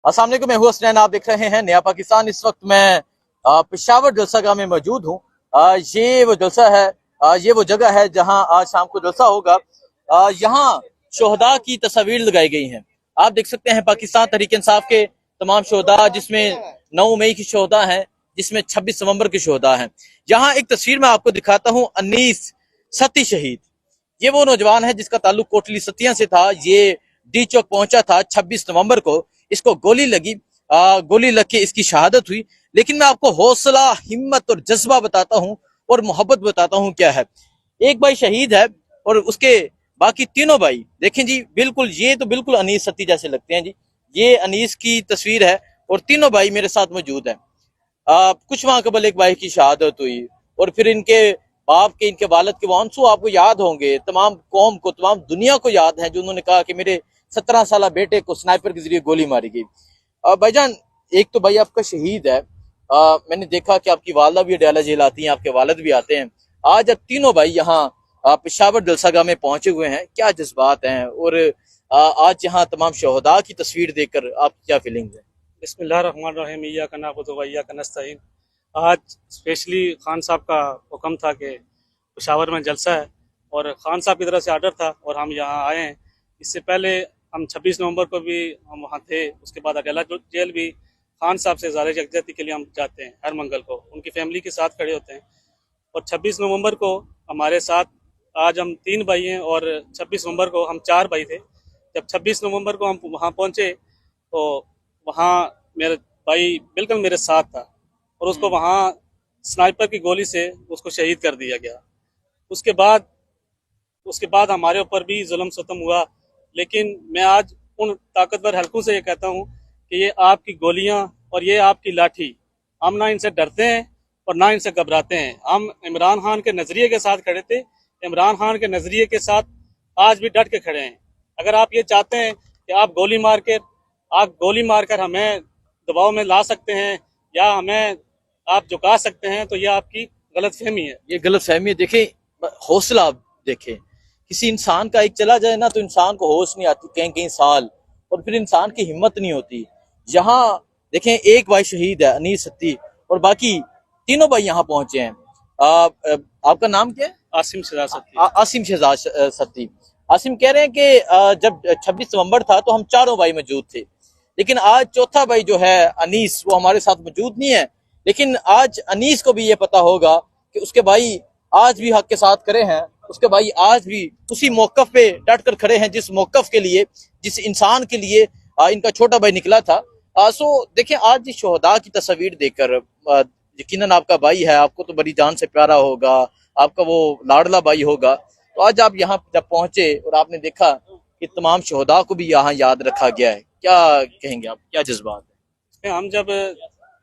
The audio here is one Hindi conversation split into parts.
अस्सलाम वालेकुम, मैं हूं हसनैन। आप देख रहे हैं नया पाकिस्तान। इस वक्त मैं पेशावर जलसागाह में मौजूद हूं। ये वो जलसा है, ये वो जगह है जहां आज शाम को जलसा होगा। यहाँ शोहदा की तस्वीर लगाई गई हैं। आप देख सकते हैं पाकिस्तान तहरीक इंसाफ के तमाम शोहदा, जिसमें 9 मई की शोहदा है, जिसमें 26 नवंबर की शोहदा है। यहाँ एक तस्वीर मैं आपको दिखाता हूँ। अनीस सती शहीद, ये वो नौजवान है जिसका ताल्लुक कोटली सतिया से था। ये डी चौक पहुंचा था 26 नवंबर को। इसको गोली लगी, गोली लग के इसकी शहादत हुई। लेकिन मैं आपको हौसला, हिम्मत और जज्बा बताता हूं और मोहब्बत बताता हूं क्या है। एक भाई शहीद है और उसके बाकी तीनों भाई देखें जी, बिल्कुल ये तो बिल्कुल अनीस सती जैसे लगते हैं जी। ये अनीस की तस्वीर है और तीनों भाई मेरे साथ मौजूद है। कुछ माह कबल एक भाई की शहादत हुई और फिर इनके बाप के, इनके वालिद के वो आंसू आपको याद होंगे। तमाम कौम को, तमाम दुनिया को याद है जो उन्होंने कहा कि मेरे 17 साल बेटे को स्नाइपर के जरिए गोली मारी गई। भाईजान, एक तो भाई आपका शहीद है। मैंने देखा कि आपकी वालदा भी डाला जेल आती हैं, आपके वालिद भी आते हैं। आज अब तीनों भाई यहाँ पेशावर जलसागाह में पहुंचे हुए हैं, क्या जज्बात हैं? और आज यहाँ तमाम शोहदा की तस्वीर देखकर आप क्या फीलिंग्स है? बिस्मिल्लाहिर्रहमानिर्रहीम, इय्याका नअबुदु व इय्याका नस्तईन। आज स्पेशली खान साहब का हुक्म था कि पेशावर में जलसा है और खान साहब की तरफ से आर्डर था और हम यहाँ आए हैं। इससे पहले हम 26 नवंबर को भी हम वहाँ थे। उसके बाद अडेला जेल भी खान साहब से ज़ाहिर यकजहती के लिए हम जाते हैं। हर मंगल को उनकी फैमिली के साथ खड़े होते हैं। और 26 नवंबर को हमारे साथ, आज हम 3 भाई हैं और 26 नवंबर को हम 4 भाई थे। जब 26 नवंबर को हम वहाँ पहुँचे तो वहाँ मेरा भाई बिल्कुल मेरे साथ था और उसको वहाँ स्नाइपर की गोली से उसको शहीद कर दिया गया। उसके बाद हमारे ऊपर भी जुल्म सितम हुआ। लेकिन मैं आज उन ताकतवर हल्कों से ये कहता हूँ कि ये आपकी गोलियां और ये आपकी लाठी, हम ना इनसे डरते हैं और ना इनसे घबराते हैं। हम इमरान खान के नज़रिए के साथ खड़े थे, इमरान खान के नज़रिए के साथ आज भी डट के खड़े हैं। अगर आप ये चाहते हैं कि आप गोली मारकर हमें दबाव में ला सकते हैं या हमें आप झुका सकते हैं, तो ये आपकी गलत फहमी है। ये गलत फहमी है। देखें, हौसला आप देखें, किसी इंसान का एक चला जाए ना तो इंसान को होश नहीं आती कहीं कहीं साल, और फिर इंसान की हिम्मत नहीं होती। यहाँ देखें, एक भाई शहीद है अनीस सत्ती और बाकी तीनों भाई यहाँ पहुंचे हैं। आपका नाम क्या है? आसिम शहजाद सत्ती। आसिम शहजाद सत्ती। आसिम कह रहे हैं कि जब 26 नवंबर था तो हम चारों भाई मौजूद थे, लेकिन आज चौथा भाई जो है अनीस, वो हमारे साथ मौजूद नहीं है। लेकिन आज अनीस को भी ये पता होगा कि उसके भाई आज भी हक के साथ खड़े हैं। उसके भाई आज भी उसी मौकफ पे डट कर खड़े हैं जिस मौकफ के लिए, जिस इंसान के लिए इनका छोटा भाई निकला था। सो देखें, आज इस शोहदा की तस्वीर देखकर यकीनन आपका भाई है, आपको तो बड़ी जान से प्यारा होगा, आपका वो लाडला भाई होगा। तो आज आप यहाँ जब पहुंचे और आपने देखा कि तमाम शोहदा को भी यहाँ याद रखा गया है, क्या कहेंगे आप, क्या जज्बात है? हम जब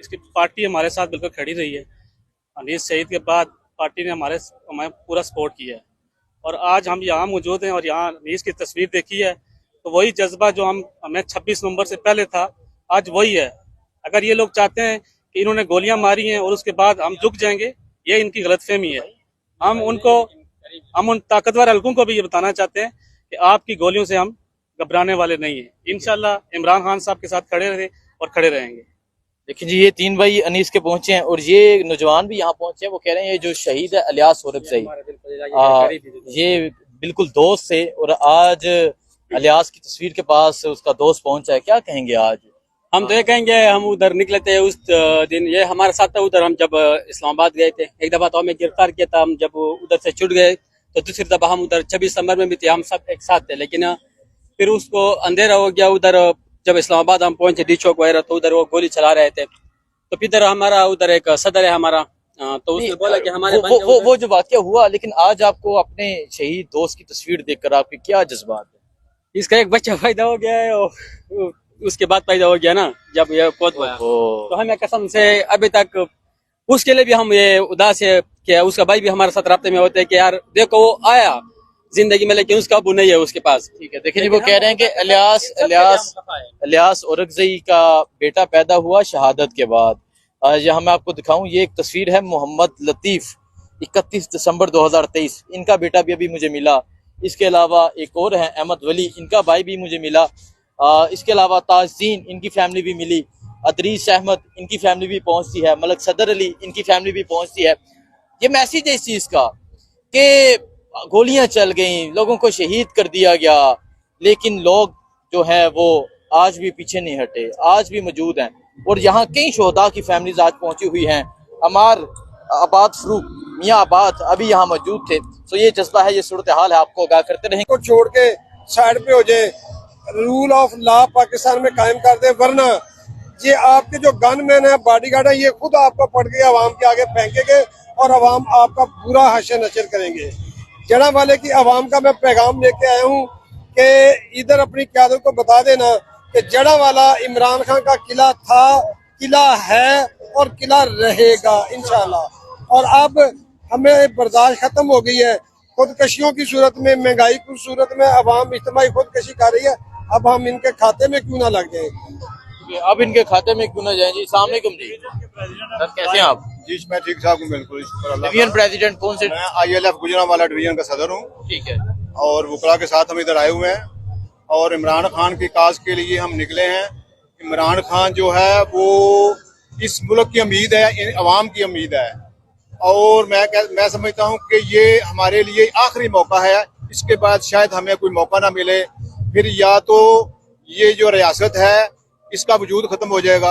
इसकी पार्टी हमारे साथ बिल्कुल खड़ी रही है, अनीस शहीद के बाद पार्टी ने हमें पूरा सपोर्ट किया है और आज हम यहाँ मौजूद हैं और यहाँ अनीस की तस्वीर देखी है तो वही जज्बा जो हमें 26 नवंबर से पहले था, आज वही है। अगर ये लोग चाहते हैं कि इन्होंने गोलियां मारी हैं और उसके बाद हम झुक जाएंगे, ये इनकी गलतफहमी है। हम उन ताकतवर हल्कों को भी ये बताना चाहते हैं कि आपकी गोलियों से हम घबराने वाले नहीं हैं। इंशाल्लाह इमरान खान साहब के साथ खड़े रहे और खड़े रहेंगे। देखिए जी, ये 3 भाई अनीस के पहुंचे हैं और ये नौजवान भी यहाँ पहुंचे हैं। वो कह रहे हैं ये जो शहीद है अलियास औरकज़ई, ये बिल्कुल दोस्त थे और आज अलियास की तस्वीर के पास उसका दोस्त पहुंचा है। क्या कहेंगे आज? हम तो ये कहेंगे, हम उधर निकले थे उस दिन, ये हमारे साथ था उधर। हम जब इस्लामाबाद गए थे, एक दफा तो हमें गिरफ्तार किया था, हम जब उधर से छुट गए तो दूसरी दफा हम उधर 26 नवंबर में भी थे, हम सब एक साथ थे। लेकिन फिर उसको अंधेरा हो गया उधर, जब इस्लामाबाद हम पहुंचे डी चौक वगैरह, तो उधर वो गोली चला रहे थे। तो फिर हमारा उधर एक सदर है हमारा, तो उसने बोला कि हमारे वो जो वाकया हुआ। लेकिन आज आपको अपने शहीद दोस्त की तस्वीर देखकर आपके क्या जज्बात है? इसका एक बच्चा पैदा हो गया है और उसके बाद पैदा हो गया ना, जब ये पौध हुआ तो हमें कसम से अभी तक उसके लिए भी हम ये उदास है कि उसका भाई भी हमारे साथ रास्ते में होते हैं कि यार देखो वो आया जिंदगी में, लेकिन उसका अबू नहीं है उसके पास। ठीक है, देखिए वो कह रहे हैं कि अलियास औरकज़ई का बेटा पैदा हुआ शहादत के बाद। यहाँ मैं आपको दिखाऊं, ये एक तस्वीर है मोहम्मद लतीफ, 31 दिसंबर 2023, इनका बेटा भी अभी मुझे मिला। इसके अलावा एक और है अहमद वली, इनका भाई भी मुझे मिला। इसके अलावा ताज़ीन इनकी फैमिली भी मिली, अदरीस अहमद इनकी फैमिली भी पहुंचती है, मलक सदर अली इनकी फैमिली भी पहुंचती है। ये मैसेज है इस चीज़ का कि गोलियां चल गई, लोगों को शहीद कर दिया गया, लेकिन लोग जो है वो आज भी पीछे नहीं हटे, आज भी मौजूद हैं। और यहाँ कई शोहदा की फैमिलीज आज पहुंची हुई हैं। अमार आबाद फरूक मियाँ आबाद अभी यहाँ मौजूद थे। तो ये जज्बा है, ये सूरत हाल है, आपको आगाह करते रहेंगे। को छोड़ के साइड पे हो जाए, रूल ऑफ लॉ पाकिस्तान में कायम कर दे, वरना ये आपके जो गनमैन है, बॉडीगार्ड है, ये खुद आपको पड़ के अवाम के आगे फेंकेंगे और अवाम आपका बुरा हशर नशर करेंगे। जड़ा वाले की अवाम का मैं पैगाम लेके आया हूँ कि इधर अपनी क़यादत को बता देना कि जड़ा वाला इमरान खान का किला था, किला है और किला रहेगा इंशाल्लाह। और अब हमें बर्दाश्त खत्म हो गई है। खुदकशियों की सूरत में, महंगाई की सूरत में अवाम इज्तिमाई खुदकशी कर रही है। अब हम इनके खाते में क्यों ना लग जाए, अब इनके खाते में क्यों ना जाए जी। अस्सलाम वालेकुम जी, सर कैसे हैं आप? जी मैं ठीक ठाक हूँ, बिल्कुल शुक्र अल्लाह डिवीजन का। प्रेसिडेंट कौन से? मैं ILF गुजरांवाला डिवीजन का सदर हूँ ठीक है। और वकला के साथ हम इधर आए हुए हैं और इमरान खान की काज के लिए हम निकले हैं। इमरान खान जो है वो इस मुल्क की उम्मीद है, अवाम की उम्मीद है और मैं समझता हूँ कि ये हमारे लिए आखिरी मौका है। इसके बाद शायद हमें कोई मौका ना मिले, फिर या तो ये जो रियासत है इसका वजूद खत्म हो जाएगा।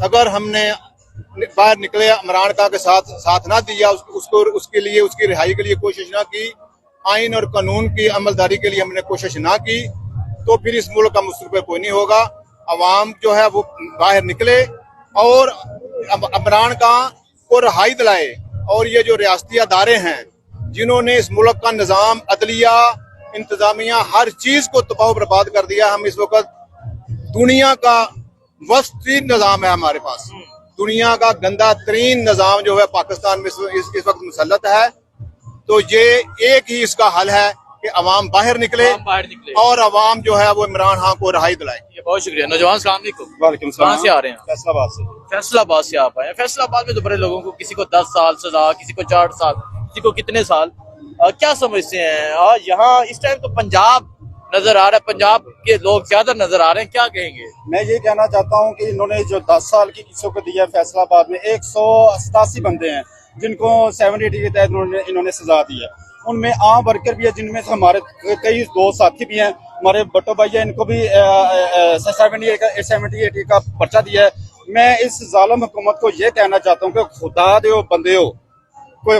अगर हमने बाहर निकले इमरान खान के साथ ना दिया, उसको उसके लिए, उसकी रिहाई के लिए कोशिश ना की, आइन और कानून की अमलदारी के लिए हमने कोशिश ना की, तो फिर इस मुल्क का मुस्तकबिल कोई नहीं होगा। अवाम जो है वो बाहर निकले और इमरान खान को रिहाई दिलाए। और ये जो रियासती अदारे हैं जिन्होंने इस मुल्क का निज़ाम, अदलिया, इंतजामिया, हर चीज को तबाह बर्बाद कर दिया। हम इस वक्त दुनिया का वर्स्ट तरीन निज़ाम है हमारे पास, दुनिया का गंदा तरीन निज़ाम जो है पाकिस्तान में इस वक्त मुसल्लत है। तो ये एक ही इसका हल है कि अवाम बाहर निकले और अवाम जो है वो इमरान खान को रिहाई दिलाए। बहुत शुक्रिया। नौजवान सलाम अलैकुम, वालेकुम कहाँ से आ रहे हैं? फैसलाबाद से। फैसलाबाद से आप आए हैं। फैसलाबाद में तो बड़े लोगों को, किसी को 10 साल सजा, किसी को 4 साल, किसी को कितने साल, क्या समझते हैं? और यहाँ इस टाइम तो पंजाब नजर आ रहा है, पंजाब के लोग ज्यादा नजर आ रहे हैं, क्या कहेंगे? मैं ये कहना चाहता हूँ कि इन्होंने जो 10 साल की किसों को दिया फैसलाबाद में, 187 बंदे हैं जिनको 780 के तहत इन्होंने सजा दी है। उनमें आम वर्कर भी है, जिनमें से हमारे कई दो साथी भी हैं। हमारे भट्टो भाई है, इनको भी 78 का पर्चा दिया है। मैं इस जालिम हुकूमत को ये कहना चाहता हूँ कि खुदा दे बंदे हो, कोई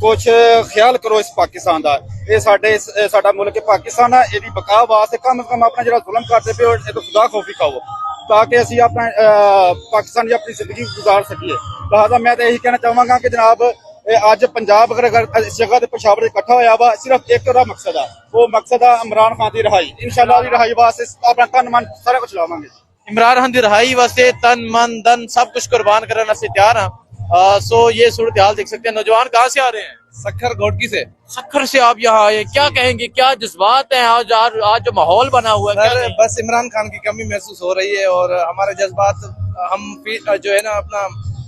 कुछ ख्याल करो इस पाकिस्तान का। ये साडा मुल्क पाकिस्तान है, ਇਹਦੀ ਬਕਾ ਵਾਸਤੇ कम से कम अपना ਜਿਹੜਾ ਜ਼ੁਲਮ ਕਰਦੇ ਪਏ ਹੋ ਇਹ ਤੋਂ ਖੁਦਾ ਖੌਫੀ ਖਾਓ ताकि ਅਸੀਂ अपना पाकिस्तान ਦੀ अपनी जिंदगी गुजार सकिए। लिहाजा मैं तो यही कहना चाहूँगा कि जनाब ਅੱਜ पंजाब अगर इस जगह ਤੇ पेशावर इकट्ठा होया वा, सिर्फ एक ਉਹਦਾ मकसद है, वो मकसद है इमरान खान की रिहाई। इंशाल्लाह ਦੀ रिहाई वास्ते अपना तन मन सारा कुछ लावांगे। इमरान खान की रिहाई वास्ते तन मन धन सब कुछ कुर्बान करने वास्ते तैयार हैं। सो ये सूरत हाल देख सकते हैं। नौजवान कहाँ से आ रहे हैं? सखर घोटकी से। सखर से आप यहाँ आए, क्या कहेंगे, क्या जज्बात हैं आज जो माहौल बना हुआ है? क्या सर कहेंगे? बस इमरान खान की कमी महसूस हो रही है और हमारे जज्बात हम जो है ना अपना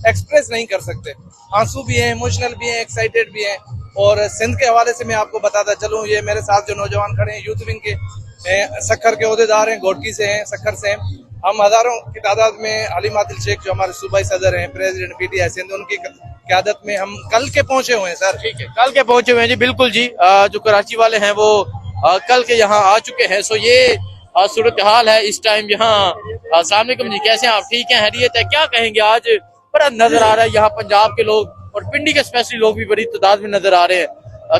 एक्सप्रेस नहीं कर सकते। आंसू भी हैं, इमोशनल भी हैं, एक्साइटेड भी हैं। और सिंध के हवाले से मैं आपको बताता चलूँ, ये मेरे साथ जो नौजवान खड़े हैं यूथ विंग के सखर के ओहदेदार हैं, घोटकी से हैं, सखर से हैं। हम हजारों की तादाद में हलीम आदिल शेख जो हमारे सूबाई सदर हैं, प्रेसिडेंट PTI सिंध, उनकी क़यादत में हम कल के पहुंचे हुए हैं। सर ठीक है, कल के पहुंचे हुए हैं जी, बिल्कुल जी। जो कराची वाले हैं वो कल के यहाँ आ चुके हैं। सो ये सूरत हाल है इस टाइम यहाँ। अस्सलाम वालेकुम जी, कैसे हैं आप? ठीक है, हैरियत है? क्या कहेंगे, आज बड़ा नजर आ रहा है यहाँ पंजाब के लोग और पिंडी के स्पेशली लोग भी बड़ी तादाद में नजर आ रहे हैं,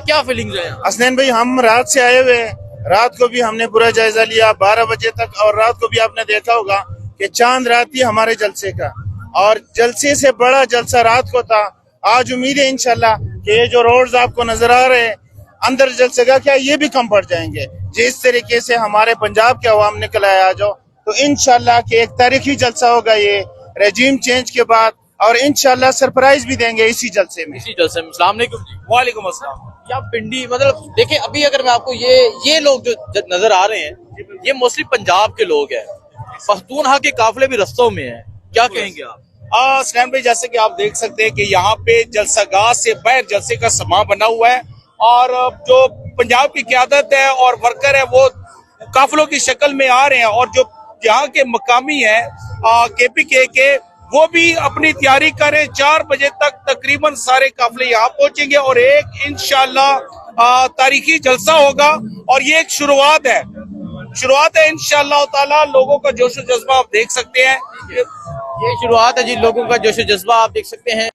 क्या फीलिंग्स है? हसनैन भाई, हम रात से आए हुए हैं, रात को भी हमने पूरा जायजा लिया 12 बजे तक, और रात को भी आपने देखा होगा कि चांद रात थी हमारे जलसे का, और जलसे से बड़ा जलसा रात को था। आज उम्मीद है इंशाल्लाह कि ये जो रोड्स आपको नजर आ रहे हैं अंदर जलसे का क्या, ये भी कम पड़ जाएंगे। जिस तरीके से हमारे पंजाब के अवाम निकल आए आज, तो इंशाल्लाह कि एक तारीखी जलसा होगा ये रेजिम चेंज के बाद, और इंशाल्लाह सरप्राइज भी देंगे इसी जलसे में। इसी जलसे में। अस्सलाम वालेकुम जी। वालेकुम अस्सलाम। या पिंडी, मतलब देखिए अभी अगर मैं आपको ये लोग जो नजर आ रहे हैं, ये मोस्टली पंजाब के लोग हैं, पख्तूनख्वा के काफिले भी रस्तों में हैं, क्या कहेंगे आप? सैन भाई, जैसे कि आप देख सकते हैं कि यहाँ पे जलसागाह से बाहर जलसे का समा बना हुआ है और जो पंजाब की क़यादत है और वर्कर है वो काफिलों की शक्ल में आ रहे हैं और जो यहाँ के मकामी है KPK के, वो भी अपनी तैयारी करें। 4 बजे तक तकरीबन सारे काफिले यहाँ पहुंचेंगे और एक इंशाल्लाह तारीखी जलसा होगा और ये एक शुरुआत है इंशाल्लाह ताला। लोगों का जोश व जज्बा आप देख सकते हैं। ये शुरुआत है जी, लोगों का जोश व जज्बा आप देख सकते हैं।